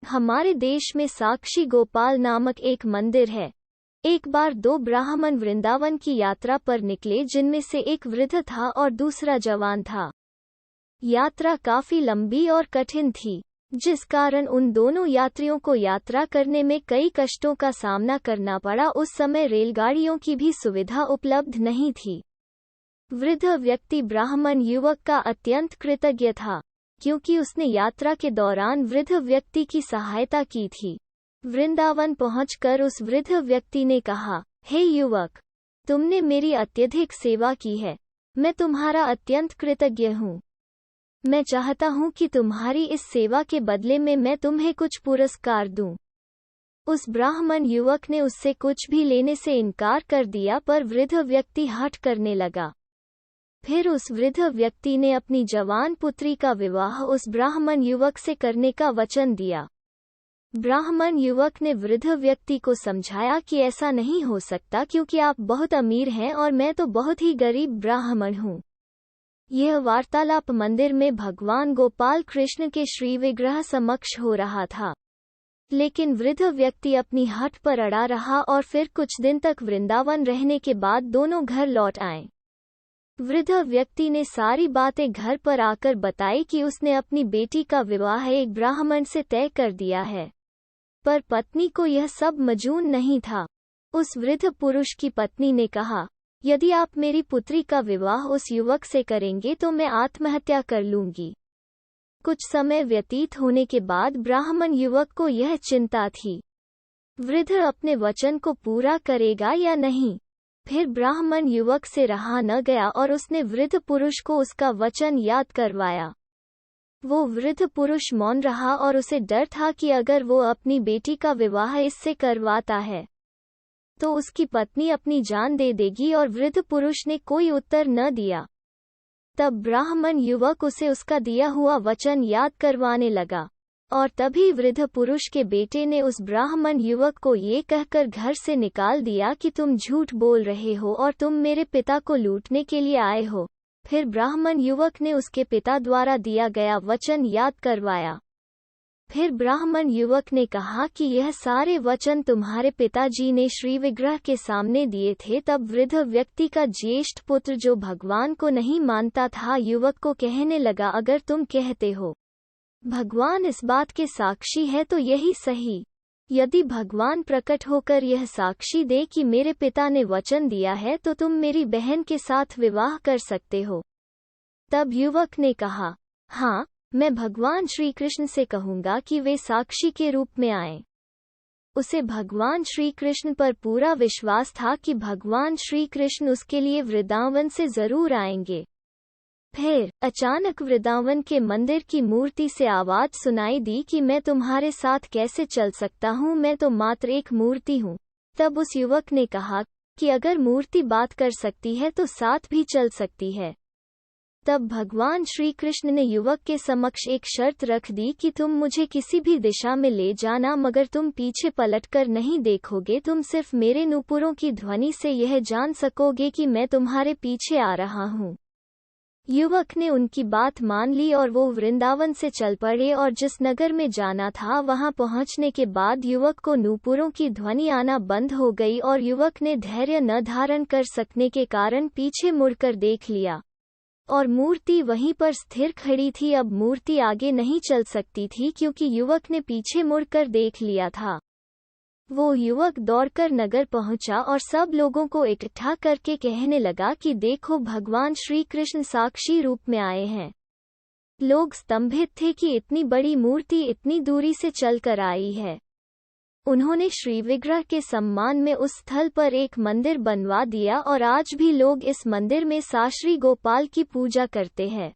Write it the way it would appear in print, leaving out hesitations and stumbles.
हमारे देश में साक्षी गोपाल नामक एक मंदिर है। एक बार दो ब्राह्मण वृंदावन की यात्रा पर निकले, जिनमें से एक वृद्ध था और दूसरा जवान था। यात्रा काफी लंबी और कठिन थी, जिस कारण उन दोनों यात्रियों को यात्रा करने में कई कष्टों का सामना करना पड़ा। उस समय रेलगाड़ियों की भी सुविधा उपलब्ध नहीं थी। वृद्ध व्यक्ति ब्राह्मण युवक का अत्यंत कृतज्ञ था, क्योंकि उसने यात्रा के दौरान वृद्ध व्यक्ति की सहायता की थी। वृंदावन पहुंचकर उस वृद्ध व्यक्ति ने कहा, हे युवक, तुमने मेरी अत्यधिक सेवा की है। मैं तुम्हारा अत्यंत कृतज्ञ हूँ। मैं चाहता हूँ कि तुम्हारी इस सेवा के बदले में मैं तुम्हें कुछ पुरस्कार दूं। उस ब्राह्मण युवक ने उससे कुछ भी लेने से इनकार कर दिया, पर वृद्ध व्यक्ति हठ करने लगा। फिर उस वृद्ध व्यक्ति ने अपनी जवान पुत्री का विवाह उस ब्राह्मण युवक से करने का वचन दिया। ब्राह्मण युवक ने वृद्ध व्यक्ति को समझाया कि ऐसा नहीं हो सकता, क्योंकि आप बहुत अमीर हैं और मैं तो बहुत ही गरीब ब्राह्मण हूँ। यह वार्तालाप मंदिर में भगवान गोपाल कृष्ण के श्री विग्रह समक्ष हो रहा था। लेकिन वृद्ध व्यक्ति अपनी हठ पर अड़ा रहा और फिर कुछ दिन तक वृंदावन रहने के बाद दोनों घर लौट आए। वृद्ध व्यक्ति ने सारी बातें घर पर आकर बताई कि उसने अपनी बेटी का विवाह एक ब्राह्मण से तय कर दिया है, पर पत्नी को यह सब मंजूर नहीं था। उस वृद्ध पुरुष की पत्नी ने कहा, यदि आप मेरी पुत्री का विवाह उस युवक से करेंगे तो मैं आत्महत्या कर लूंगी। कुछ समय व्यतीत होने के बाद ब्राह्मण युवक को यह चिंता थी, वृद्ध अपने वचन को पूरा करेगा या नहीं। फिर ब्राह्मण युवक से रहा न गया और उसने वृद्ध पुरुष को उसका वचन याद करवाया। वो वृद्ध पुरुष मौन रहा और उसे डर था कि अगर वो अपनी बेटी का विवाह इससे करवाता है तो उसकी पत्नी अपनी जान दे देगी, और वृद्ध पुरुष ने कोई उत्तर न दिया। तब ब्राह्मण युवक उसे उसका दिया हुआ वचन याद करवाने लगा, और तभी वृद्ध पुरुष के बेटे ने उस ब्राह्मण युवक को ये कहकर घर से निकाल दिया कि तुम झूठ बोल रहे हो और तुम मेरे पिता को लूटने के लिए आए हो। फिर ब्राह्मण युवक ने उसके पिता द्वारा दिया गया वचन याद करवाया। फिर ब्राह्मण युवक ने कहा कि यह सारे वचन तुम्हारे पिताजी ने श्री विग्रह के सामने दिए थे। तब वृद्ध व्यक्ति का ज्येष्ठ पुत्र, जो भगवान को नहीं मानता था, युवक को कहने लगा, अगर तुम कहते हो भगवान इस बात के साक्षी है तो यही सही। यदि भगवान प्रकट होकर यह साक्षी दे कि मेरे पिता ने वचन दिया है तो तुम मेरी बहन के साथ विवाह कर सकते हो। तब युवक ने कहा, हाँ, मैं भगवान श्री कृष्ण से कहूँगा कि वे साक्षी के रूप में आएं। उसे भगवान श्री कृष्ण पर पूरा विश्वास था कि भगवान श्री कृष्ण उसके लिए वृंदावन से जरूर आएंगे। फिर अचानक वृंदावन के मंदिर की मूर्ति से आवाज सुनाई दी कि मैं तुम्हारे साथ कैसे चल सकता हूँ, मैं तो मात्र एक मूर्ति हूँ। तब उस युवक ने कहा कि अगर मूर्ति बात कर सकती है तो साथ भी चल सकती है। तब भगवान श्री कृष्ण ने युवक के समक्ष एक शर्त रख दी कि तुम मुझे किसी भी दिशा में ले जाना, मगर तुम पीछे पलटकर नहीं देखोगे। तुम सिर्फ मेरे नूपुरों की ध्वनि से यह जान सकोगे कि मैं तुम्हारे पीछे आ रहा हूँ। युवक ने उनकी बात मान ली और वो वृंदावन से चल पड़े, और जिस नगर में जाना था वहां पहुंचने के बाद युवक को नूपुरों की ध्वनि आना बंद हो गई, और युवक ने धैर्य न धारण कर सकने के कारण पीछे मुड़कर देख लिया, और मूर्ति वहीं पर स्थिर खड़ी थी। अब मूर्ति आगे नहीं चल सकती थी क्योंकि युवक ने पीछे मुड़कर देख लिया था। वो युवक दौड़कर नगर पहुंचा और सब लोगों को इकट्ठा करके कहने लगा कि देखो, भगवान श्री कृष्ण साक्षी रूप में आए हैं। लोग स्तंभित थे कि इतनी बड़ी मूर्ति इतनी दूरी से चलकर आई है। उन्होंने श्री विग्रह के सम्मान में उस स्थल पर एक मंदिर बनवा दिया, और आज भी लोग इस मंदिर में साश्री गोपाल की पूजा करते हैं।